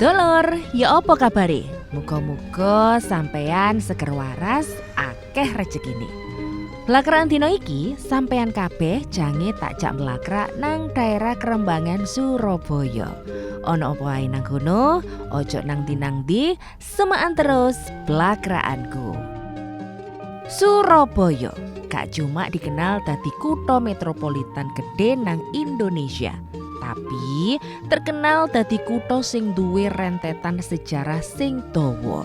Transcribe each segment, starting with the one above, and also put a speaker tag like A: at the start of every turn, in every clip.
A: Sedulur, ya apa kabare? Muga-muga sampeyan seger waras, akeh rezekine. Blakran dina iki sampeyan kabeh jange takjak mlakrak nang daerah Kerembangan Surabaya. Ana apa ae nang kono, ojo nang ndi, semaan terus blakrakanku. Surabaya gak cuma dikenal dadi kutha metropolitan gede nang Indonesia, tapi terkenal dadi kutha sing duwe rentetan sejarah sing dawa.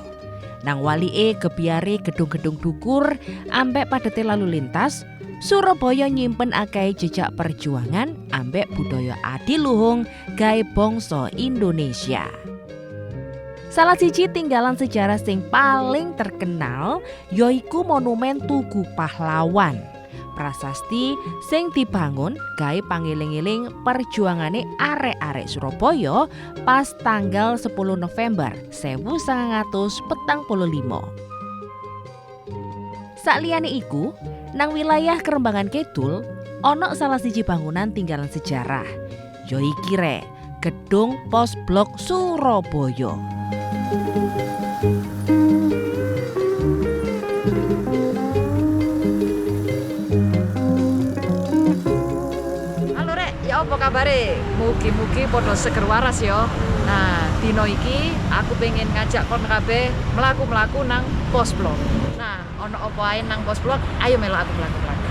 A: Nang walike gebyare gedung-gedung dhukur ambek padete lalu lintas, Surabaya nyimpen akeh jejak perjuangan ambek budaya adiluhung gawe bangsa Indonesia. Salah siji tinggalan sejarah sing paling terkenal yaiku Monumen Tugu Pahlawan. Prasasti sing dibangun gawe pangiling-iling perjuangane arek-arek Surabaya pas tanggal 10 November 1945. Sakliyane iku, nang wilayah Kerembangan Kidul ana salah siji bangunan tinggalan sejarah. Ya iki rek, Gedung Pos Blok Surabaya.
B: Apa kabare? Mugi-mugi padha seger waras ya. Nah, dino iki aku pengen ngajak kon kabeh mlaku-mlaku nang Pos Blok. Nah, ana apa ae nang Pos Blok? Ayo melu aku mlaku-mlaku.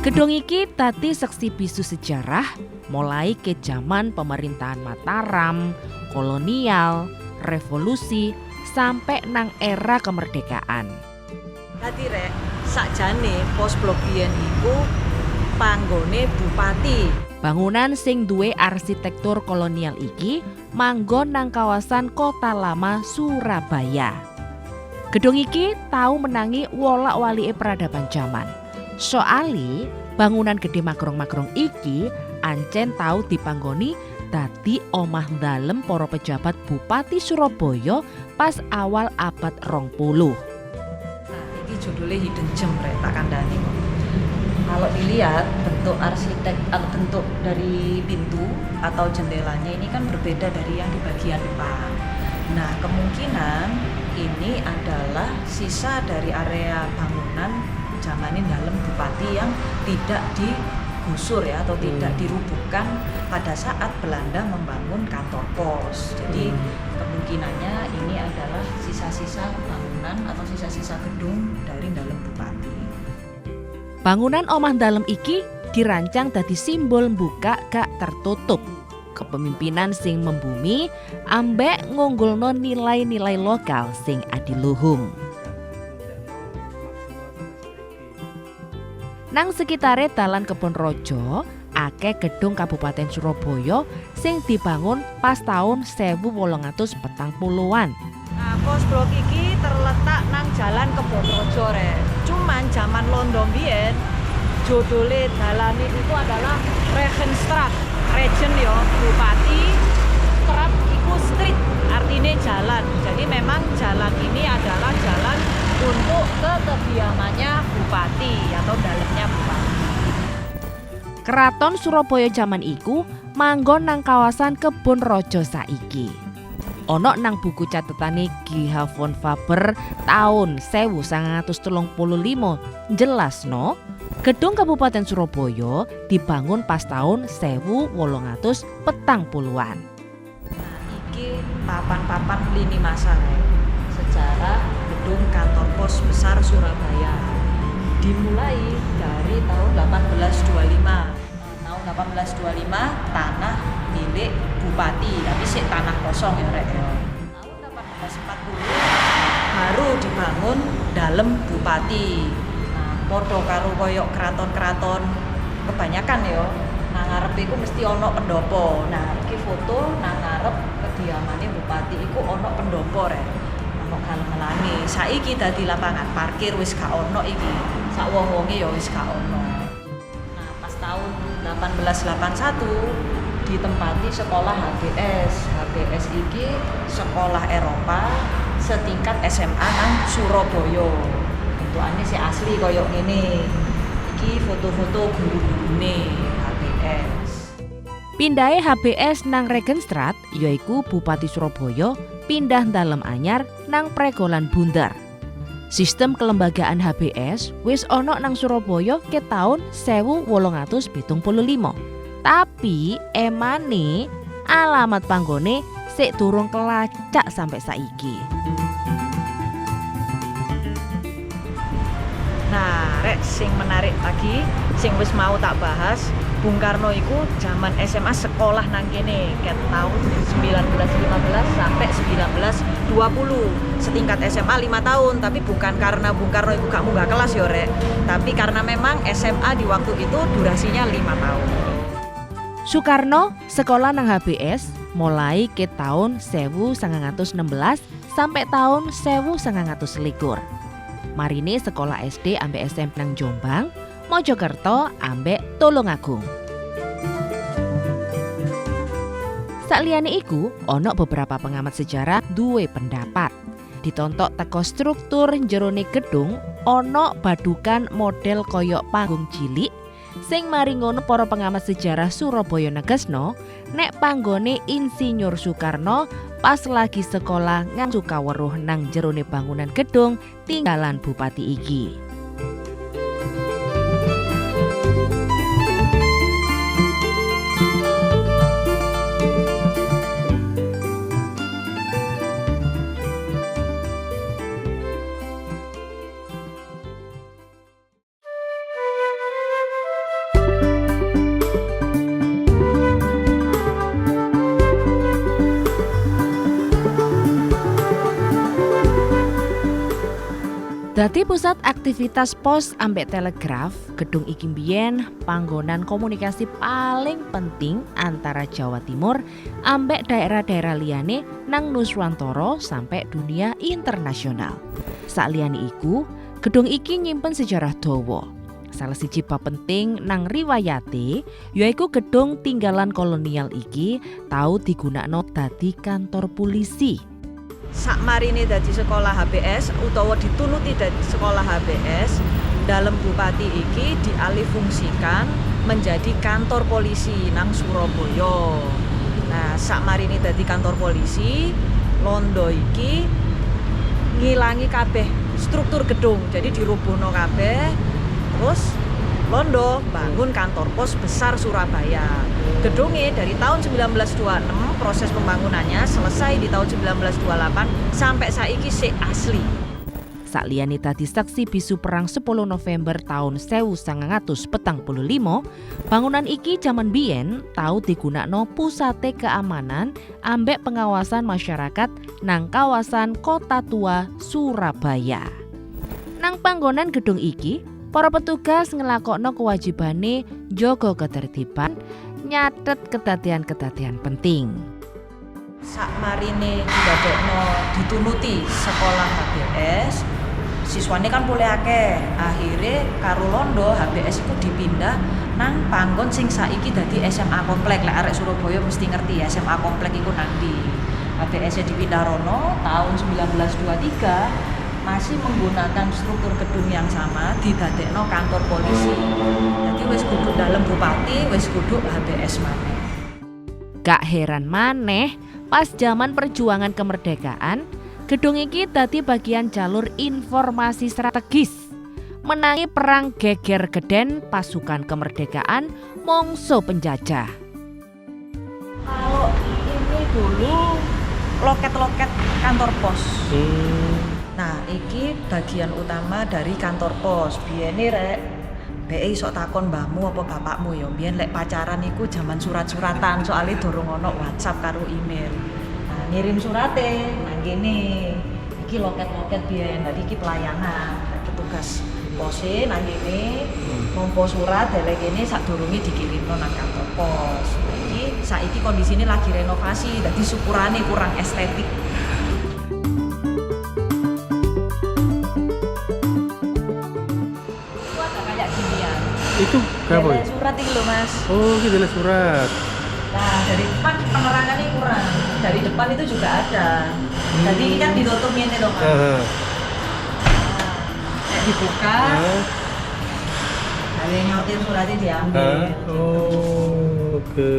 A: Gedung iki dadi seksi bisu sejarah mulai ke zaman pemerintahan Mataram, kolonial, revolusi, sampai nang era kemerdekaan.
B: Dadi rek, sakjane Pos Blok biyen iku panggone bupati.
A: Bangunan sing duwe arsitektur kolonial iki manggon nang kawasan Kota Lama Surabaya. Gedung iki tau menangi wolak-walike peradaban jaman. Soale bangunan gede makrong-makrong iki ancen tau dipanggoni dadi omah dalem para pejabat Bupati Surabaya pas awal abad 20.
B: Judulnya Hidden Gem rek, tak kandani kok. Kalau dilihat bentuk arsitek atau bentuk dari pintu atau jendelanya ini kan berbeda dari yang di bagian depan. Nah, kemungkinan ini adalah sisa dari area bangunan zamanin dalam bupati yang tidak digusur ya atau tidak dirubuhkan pada saat Belanda membangun kantor pos. Jadi kemungkinannya ini adalah sisa-sisa bangunan atau sisa-sisa gedung dari dalam bupati.
A: Bangunan omah dalem iki dirancang dadi simbol buka gak tertutup. Kepemimpinan sing membumi ambek ngunggulno nilai-nilai lokal sing adiluhung. Nang sekitare Dalan Kebonrojo, akeh gedung Kabupaten Surabaya sing dibangun pas tahun 1840-an.
B: Nah, Pos Blok iki terletak nang Jalan Kebonrojo rek. Cuman zaman Londo biyen judule dalane itu adalah Regenstraat. Regen yo bupati, Straat iku street, artinya jalan. Jadi memang jalan ini adalah jalan untuk ke kediamannya bupati atau dalemnya bupati.
A: Keraton Surabaya zaman iku manggon nang kawasan Kebonrojo saiki. Ono nang buku catetane G. H. von Faber tahun 1935 jelasno gedung Kabupaten Surabaya dibangun pas tahun 1840-an.
B: Nah, iki papan-papan lini masa sejarah gedung kantor pos besar Surabaya. Dimulai dari tahun 1825. Tahun 1825 tanah milik bupati, tapi sik tanah kosong ya rek. Tahun 1840 baru dibangun dalam bupati. Nah, padha karo koyok keraton-keraton kebanyakan ya. Nang ngarep iku mesti ana pendopo. Nah, iki foto nang ngarep kediamane bupati iku ana pendopo rek. Ono kalem-kaleme. Saiki dadi lapangan parkir wis gak ono iki. Sak wong-wonge ya wis gak ono. Nah, pas tahun 1881 ditempati sekolah HBS. HBS iki sekolah Eropa setingkat SMA nang Surabaya. Bentukane sih asli koyo ngene. Iki foto-foto guru-gurune HBS.
A: Pindahe HBS nang Regenstraat yaiku Bupati Surabaya pindah dalem anyar nang Pregolan Bundar. Sistem kelembagaan HBS wis ana nang Surabaya ke taun 1875. Tapi emane alamat panggone sik durung kelacak sampai saiki.
B: Nah, rek sing menarik lagi, sing wis mau tak bahas, Bung Karno iku zaman SMA sekolah nang kene ket tahun 1915 sampai 1920. Setingkat SMA 5 tahun, tapi bukan karena Bung Karno iku gak munggah kelas yo rek, tapi karena memang SMA di waktu itu durasinya 5 tahun.
A: Soekarno sekolah nang HBS mulai ke tahun 1916 sampai tahun 1921. Marine sekolah SD ambek SMP nang Jombang, Mojokerto ambek Tulungagung. Sakliyane iku, ono beberapa pengamat sejarah duwe pendapat. Ditontok teko struktur jerone gedung, ono badukan model koyok panggung cilik. Sing mari ngono para pengamat sejarah Surabaya negesno, nek panggone Insinyur Soekarno pas lagi sekolah ngang Sukaweruh nang jerone bangunan gedung tinggalan bupati iki. Dadi pusat aktivitas pos ambek telegraf, gedung iki mbiyen panggonan komunikasi paling penting antara Jawa Timur ambek daerah-daerah liyane nang Nuswantara sampai dunia internasional. Sakliyane iku, gedung iki nyimpen sejarah dawa. Salah siji bab penting nang riwayate yaiku gedung tinggalan kolonial iki tau digunakno dadi kantor polisi.
B: Sakmarine dadi sekolah HBS utawa ditunuti dadi sekolah HBS, dalam bupati iki dialihfungsikan menjadi kantor polisi nang Surabaya. Nah, sakmarine dadi kantor polisi, londo iki ngilangi kabeh struktur gedung. Jadi dirubuhno kabeh, terus londo bangun kantor pos besar Surabaya. Gedungnya dari tahun 1926 proses pembangunannya selesai di tahun 1928 sampai saiki sik asli.
A: Sakliyane dadi saksi bisu perang 10 November tahun 1945, bangunan iki jaman biyen tau digunakno pusate keamanan ambek pengawasan masyarakat nang kawasan Kota Tua Surabaya. Nang panggonan gedung iki, para petugas ngelakokno kewajibane njaga ketertiban, nyatet kedadean-kedadean penting.
B: Sakmarine didadekno ditunuti sekolah HBS, siswane kan boleh akeh. Akhire karo londo HBS iku dipindah nang panggon sing saiki dadi SMA Komplek. Lek arek Surabaya mesti ngerti SMA Komplek iku nang ndi. HBS dipindah rono tahun 1923. Masih menggunakan struktur gedung yang sama, didadekno kantor polisi. Jadi wis kudu dalem bupati, wis kudu HBS maneh.
A: Gak heran maneh, pas zaman perjuangan kemerdekaan, gedung iki dadi bagian jalur informasi strategis. Menangi perang geger geden pasukan kemerdekaan mongso penjajah.
B: Kalau ini dulu loket-loket kantor pos. Nah, iki bagian utama dari kantor pos. Biyene rek, mbeke iso takon mbahmu apa bapakmu ya. Biyen lek pacaran iku zaman surat-suratan, soalnya durung ono WhatsApp karo email. Nah, ngirim surate nang kene. Iki loket-loket biyen. Dadi iki pelayanan. Petugas pose nang kene nampa surat delek kene sadurunge dikirimno nang kantor pos. Iki saiki kondisine lagi renovasi, dadi syukurane kurang estetik.
C: Itu apa ya?
B: Surat ini loh mas.
C: Oh, gitu lah surat.
B: Nah, dari depan penerangannya kurang. Dari depan itu juga ada. Jadi ini kan ditutup ini loh mas. Nah, dibuka. Ada yang nyortir suratnya diambil.
C: Oh. Oke.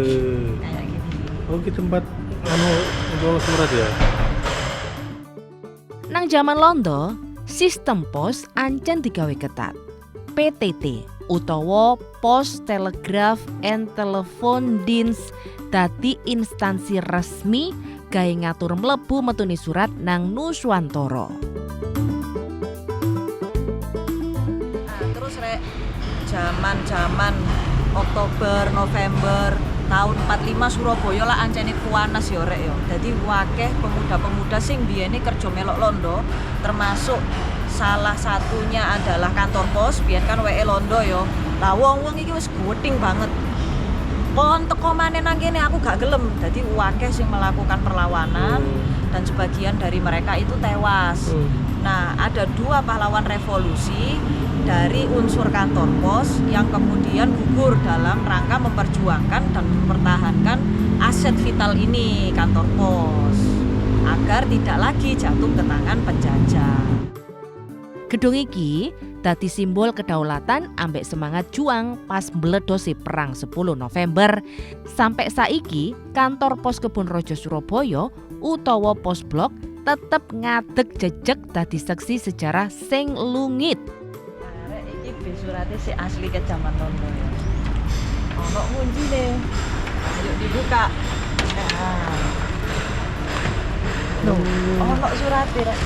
B: kayak gini.
C: Oh, ki tempat untuk surat ya.
A: Nang jaman londo, sistem pos ancen digawe ketat. PTT utawa Post Telegraph and Telephone Dienst dadi instansi resmi gawe ngatur mlebu metune surat nang Nuswantara.
B: Nah, terus rek zaman Oktober, November tahun 45 Surabaya lah ancene kuanas ya rek ya. Dadi wakeh pemuda-pemuda sing biyene kerja melok londo, termasuk salah satunya adalah kantor pos, biyen kan WE londo ya. Lah wong-wong iki wis gething banget. Kon teko maneh nang kene aku gak gelem. Dadi wakeh sing melakukan perlawanan dan sebagian dari mereka itu tewas. Nah, ada 2 pahlawan revolusi dari unsur kantor pos yang kemudian gugur dalam rangka memperjuangkan dan mempertahankan aset vital ini, kantor pos, agar tidak lagi jatuh ke tangan penjajah.
A: Gedung iki dadi simbol kedaulatan ambek semangat juang pas mbledose perang 10 November. Sampai saiki kantor pos Kebonrojo Surabaya utawa Pos Blok tetep ngadeg jejeg dadi seksi sejarah sing lungit.
B: Arek iki be surate sik asli ke zaman londo ya. Ono kuncine. Ayo dibuka. Nah. Loh, ono surate rek.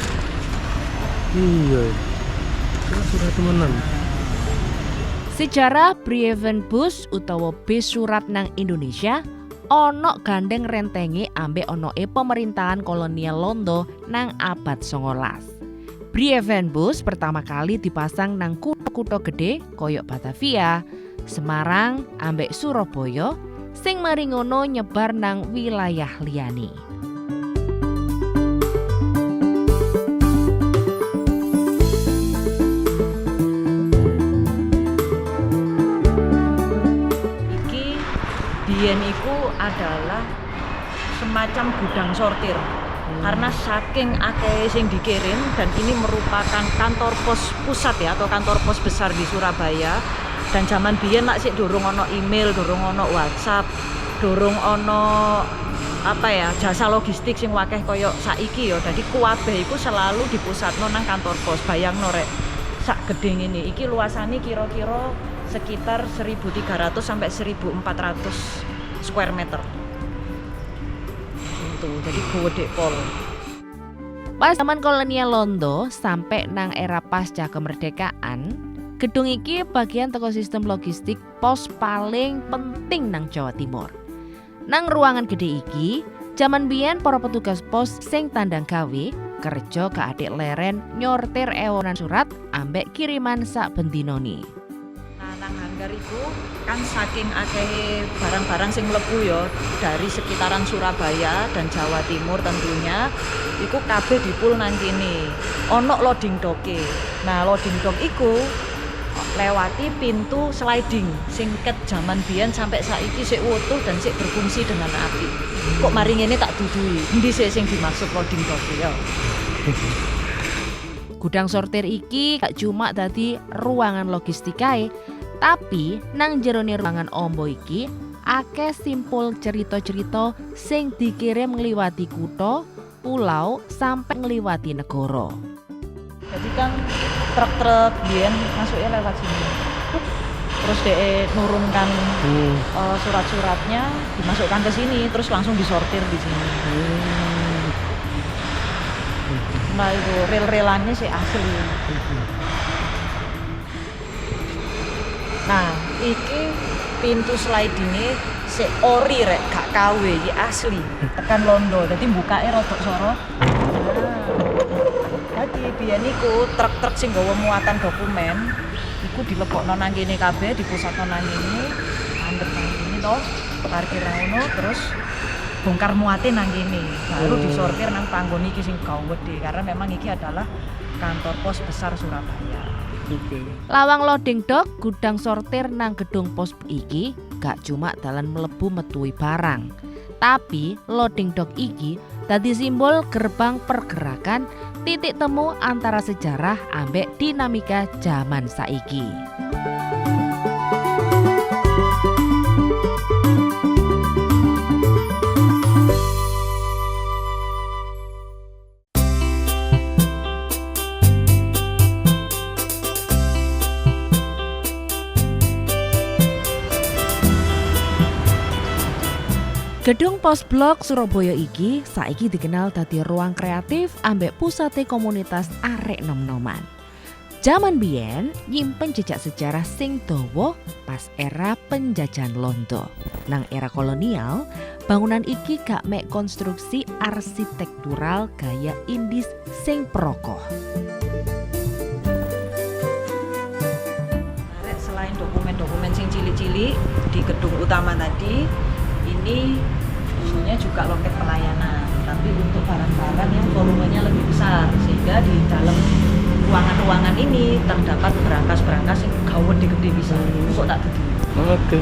C: Iya. Surat temenan.
A: Sejarah Brievenbus utawa bis surat nang Indonesia ono gandeng rentenge ambek onoe pemerintahan kolonial Londo nang abad 19. Brievenbus pertama kali dipasang nang kutha-kutha gede koyok Batavia, Semarang ambek Surabaya sing mari ngono nyebar nang wilayah liyane.
B: Biyen iku adalah semacam gudang sortir karena saking akeh sing dikirim, dan ini merupakan kantor pos pusat ya, atau kantor pos besar di Surabaya. Dan zaman biyen lak sik durung ono email, durung ono WhatsApp, durung ono jasa logistik sing wakeh koyo saiki ya. Dadi kuwabeh iku selalu dipusatno nang kantor pos. Bayangno rek, sak gedhe ngene iki luasane kira-kira sekitar 1.300 sampai 1.400 square meter. Itu jadi gede pol.
A: Pas zaman kolonial Londo sampai nang era pasca kemerdekaan, gedung iki bagian teko sistem logistik pos paling penting nang Jawa Timur. Nang ruangan gede iki, zaman biyen para petugas pos sing tandang gawe kerja keadik leren nyortir ewonan surat ambek kiriman sak bendinoni.
B: Nang hanggar iku kan saking akeh barang-barang sing mlebu ya dari sekitaran Surabaya dan Jawa Timur tentunya, iku kabeh dipul nang kene. Ono loading dock-e. Nah, loading dock iku lewati pintu sliding sing ket jaman biyen sampai saiki sik utuh dan sik berfungsi dengan apik. Kok mari ngene tak dudui. Endi sing dimaksud loading dock ya?
A: Gudang sortir iki gak cuma dadi ruangan logistik kae, tapi nang jerone ruangan ombo iki akeh simpul cerita-cerita sing dikirim ngliwati kutha, pulau sampai ngliwati negara.
B: Jadi kan truk-truk biyen masuknya lewat sini. Terus dia nurunkan surat-suratnya, dimasukkan ke sini, terus langsung disortir di sini. Nah itu rel-relannya sih asli. Nah, iki pintu slidingnya si ori rek, gak KW, iki asli. Tekan londo, jadi bukanya rodok soro. Jadi biyen iku truk-truk sing nggawa muatan dokumen, iku dilepokno nang kene kabeh, dipusatno nang kene, andhep nang kene to, parkir ngono, terus bongkar muate nang kene. Baru disortir nang panggon iki sing gawedhe, karena memang iki adalah kantor pos besar Surabaya.
A: Lawang loading dock gudang sortir nang gedung pos iki gak cuma dalan mlebu metui barang, tapi loading dock iki dadi simbol gerbang pergerakan, titik temu antara sejarah ambek dinamika zaman saiki. Gedung Pos Blok Surabaya iki saiki dikenal dadi ruang kreatif ambek pusate komunitas arek nom-noman. Zaman biyen nyimpen jejak sejarah sing dawa pas era penjajahan Londo. Nang era kolonial, bangunan iki gak mek konstruksi arsitektural gaya Indis sing prokoh.
B: Selain dokumen-dokumen sing cilik-cilik di gedung utama tadi, ini dulunya juga loket pelayanan, tapi untuk barang-barang yang volumenya lebih besar, sehingga di dalam ruangan-ruangan ini terdapat berangkas-berangkas yang gede bisa. Kok tak dadi?
C: Oke.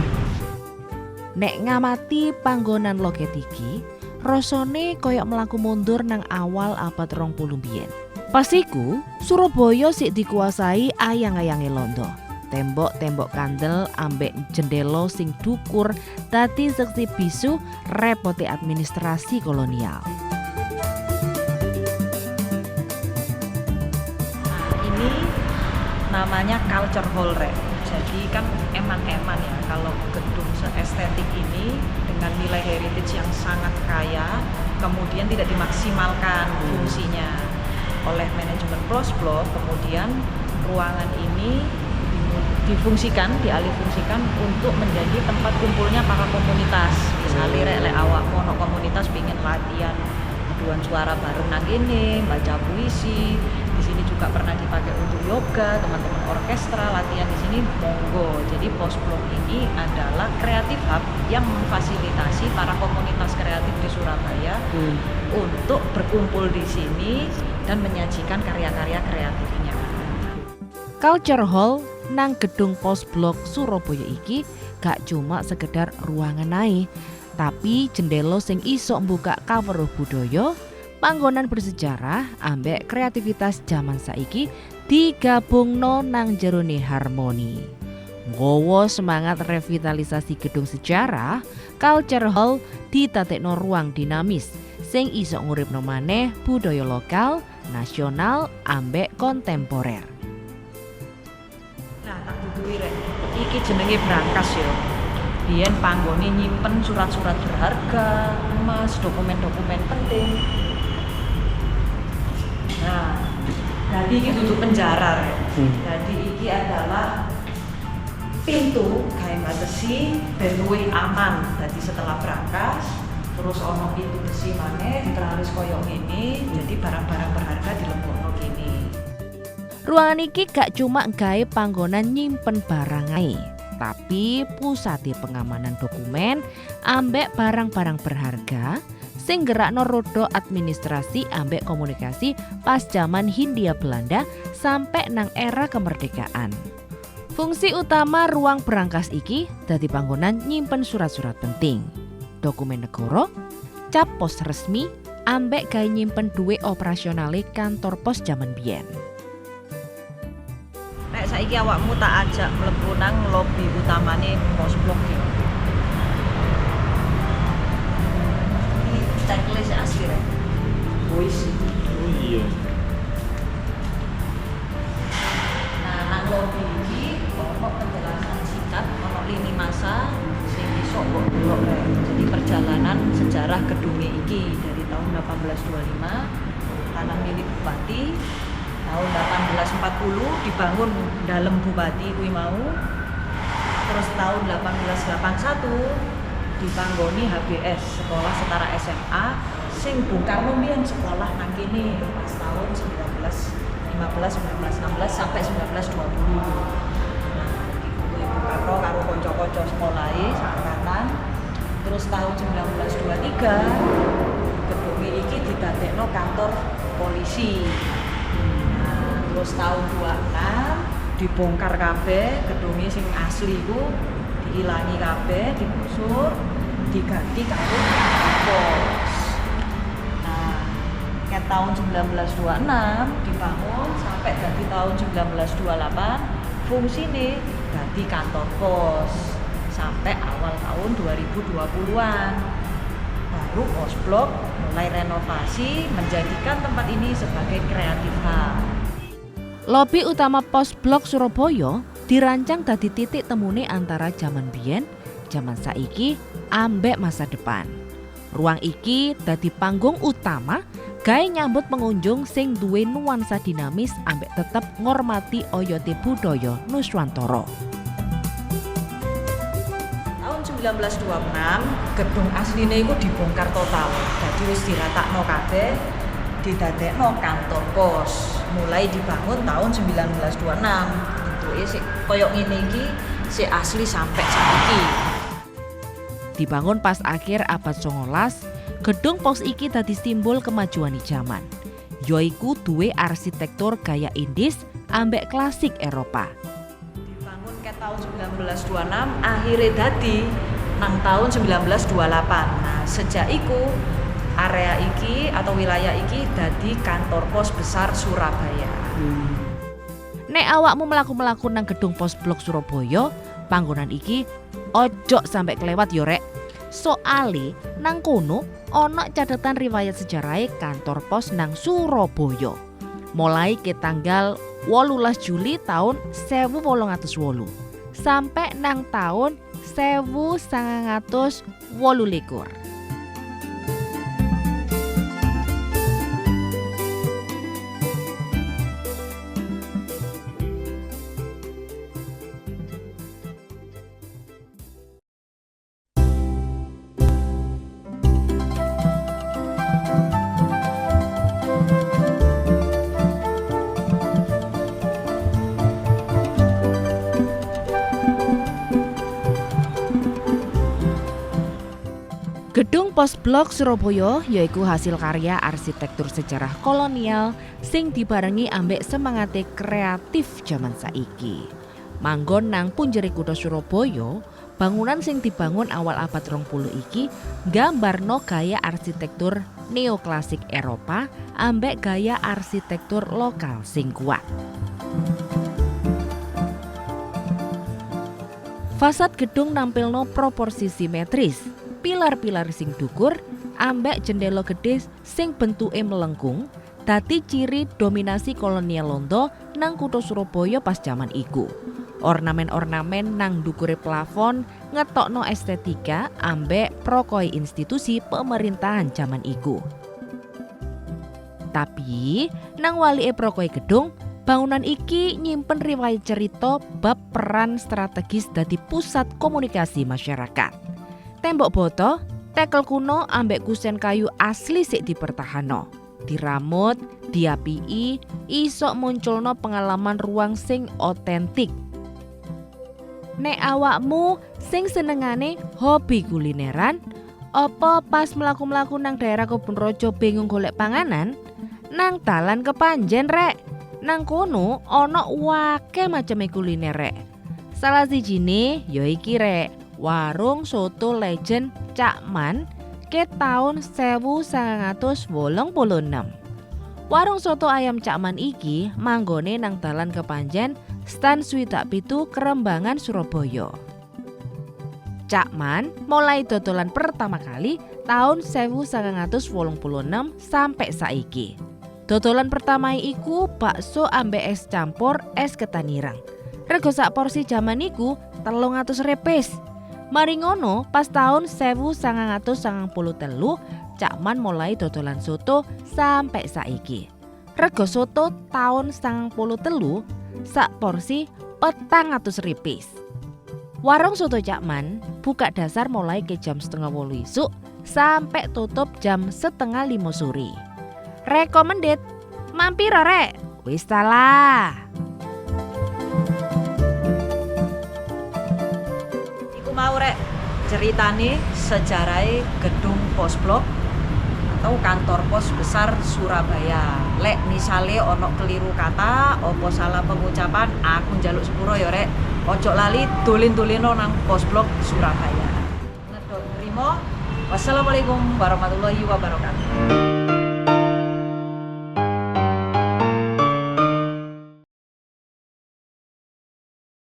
A: Nek ngamati panggonan loket iki, rasane koyok mlaku mundur nang awal abad 20 biyen. Pas iku, Surabaya sik dikuasai ayang-ayange Londo. Tembok-tembok kandel ambek jendela sing dukur dadi seksi bisu repote administrasi kolonial.
B: Ini namanya culture hall rek. Jadi kan eman-eman ya kalau gedung seestetik ini dengan nilai heritage yang sangat kaya, kemudian tidak dimaksimalkan fungsinya oleh manajemen Pos Blok. Kemudian ruangan ini dialihfungsikan untuk menjadi tempat kumpulnya para komunitas. Misalnya lek awak mono komunitas pingin latihan paduan suara bareng nang kene, baca puisi. Di sini juga pernah dipakai untuk yoga, teman-teman orkestra latihan di sini monggo. Jadi Pos Blok ini adalah kreatif hub yang memfasilitasi para komunitas kreatif di Surabaya untuk berkumpul di sini dan menyajikan karya-karya kreatifnya.
A: Culture Hall nang gedung Pos Blok Surabaya iki gak cuma sekedar ruangan ae, tapi jendela sing iso mbuka kawruh budaya, panggonan bersejarah ambek kreativitas zaman saiki digabungno nang jerone harmoni. Nggawa semangat revitalisasi gedung sejarah, Culture Hall ditatekno ruang dinamis sing iso nguripno maneh budaya lokal, nasional ambek kontemporer.
B: Iki jenenge brankas ya. Biyen panggone nyimpen surat-surat berharga, emas, dokumen-dokumen penting. Nah, jadi iki duduk penjara. Jadi iki adalah pintu kayak batesi ben luwih aman. Jadi setelah brankas terus ono pintu besi maneh diteralis koyo ngene, jadi barang-barang berharga dilebokno kene.
A: Ruangan iki gak cuma gawe panggonan nyimpen barang ae, tapi pusate pengamanan dokumen ambek barang-barang berharga sing gerakno roda administrasi ambek komunikasi pas zaman Hindia Belanda sampai nang era kemerdekaan. Fungsi utama ruang berangkas iki dadi panggonan nyimpen surat-surat penting, dokumen negara, cap pos resmi ambek gawe nyimpen duwe operasionale kantor pos zaman biyen.
B: Saiki awakmu tak ajak mlebu nang lobi utamane Pos Blok iki. Ini checklist asli rek. Puisi.
C: Oh iya.
B: Nah, nang lobi iki ono penjelasan singkat, ono lini masa sing iso mbok delok rek. Jadi perjalanan sejarah gedung iki dari tahun 1825 tanah milik Bupati. Tahun 1840 dibangun dalam Bupati kuwi mau. Terus tahun 1881 dibanggoni HBS, Sekolah Setara SMA, sing Bung Karno mbiyen sekolah nang kene pas tahun 1915, 1916 sampai 1920. Nah, iki Bung Karno karo kanca-kanca sekolahe seangkatan. Terus tahun 1923 gedung iki didadekno kantor polisi. Terus tahun 26 dibongkar kabeh, gedungnya sing asli ku diilangi kabeh, digusur, diganti karo pos. Nah, ket tahun 1926 dibangun sampai ganti tahun 1928 fungsine ganti kantor pos sampai awal tahun 2020-an. Baru Pos Blok mulai renovasi menjadikan tempat ini sebagai kreatif hub.
A: Lobi utama Pos Blok Surabaya dirancang dadi titik temune antara zaman biyen, zaman saiki, ambek masa depan. Ruang iki dadi panggung utama gawe nyambut pengunjung sing duwe nuansa dinamis ambek tetep ngormati oyote budaya Nuswantara.
B: Tahun 1926 gedung asline iku dibongkar total. Dadi wis diratakno kabeh, didadekno kantor pos. Mulai dibangun tahun 1926. Bentuke sik koyo ngene iki sik asli sampai saiki.
A: Dibangun pas akhir abad 19, gedung pos iki dadi simbol kemajuan zaman. Yoiku duwe arsitektur gaya Indis ambek klasik Eropa.
B: Dibangun ke tahun 1926, akhirnya dadi nang tahun 1928. Nah, sejak iku area iki atau wilayah iki dadi kantor pos besar Surabaya.
A: Nek awakmu mlaku-mlaku nang gedung pos blok Surabaya, panggonan iki ojo sampai kelewat yo rek. Soale nang kono ana catatan riwayat sejarah kantor pos nang Surabaya. Mulai ke tanggal 18 Juli tahun 1808 sampai nang tahun 1928. Gedung Pos Blok Surabaya yaiku hasil karya arsitektur sejarah kolonial sing dibarengi ambek semangate kreatif zaman saiki. Manggon nang punjere kutha Surabaya, bangunan sing dibangun awal abad 20 iki nggambarno gaya arsitektur neoklasik Eropa ambek gaya arsitektur lokal sing kuat. Fasad gedung nampilno proporsi simetris, pilar-pilar sing dhukur ambek jendela gede sing bentuke melengkung dadi ciri dominasi kolonial Londo nang kutha Surabaya pas jaman iku. Ornamen-ornamen nang dhukure plafon ngetokno estetika ambek prokoi institusi pemerintahan jaman iku. Tapi nang walike prokoi gedung, bangunan iki nyimpen riwayat cerita bab peran strategis dadi pusat komunikasi masyarakat. Tembok boto, tekel kuno ambek kusen kayu asli sik dipertahano. Diramut, diapii, isok munculno pengalaman ruang sing otentik. Nek awakmu sing senengane hobi kulineran, apa pas mlaku-mlaku nang daerah Kebun Raja bingung golek panganan? Nang dalan Kepanjen rek. Nang kono ana wake maceme kuliner rek. Salah sijine ya iki rek. Warung soto legend Cak Man ke tahun 1986. Warung soto ayam Cak Man iki manggone nang dalan Kepanjen, Stan Swidak Pitu, Kerembangan, Surabaya. Cak Man mulai dodolan pertama kali tahun 1986 sampai saiki. Dodolan pertama iku bakso ambek es campur es ketan ireng. Rego sak porsi jaman iku 300 repes. Mari ngono pas tahun 1993 Cak Man mulai dodolan soto sampai saiki. Rego soto tahun 1993 sak porsi 400 repes. Warung soto Cak Man buka dasar mulai ke jam 4:30 isuk sampai tutup jam 4:30 sore. Recommended, mampir rek, wis salah.
B: Iku mau rek ceritane sejarah gedung pos blok atau kantor pos besar Surabaya. Lek misale ono keliru kata, opo salah pengucapan, aku njaluk sepuro ya rek. Ojo lali tulin-tulino nang pos blok Surabaya. Ngedot trimo. Wassalamualaikum warahmatullahi wabarakatuh.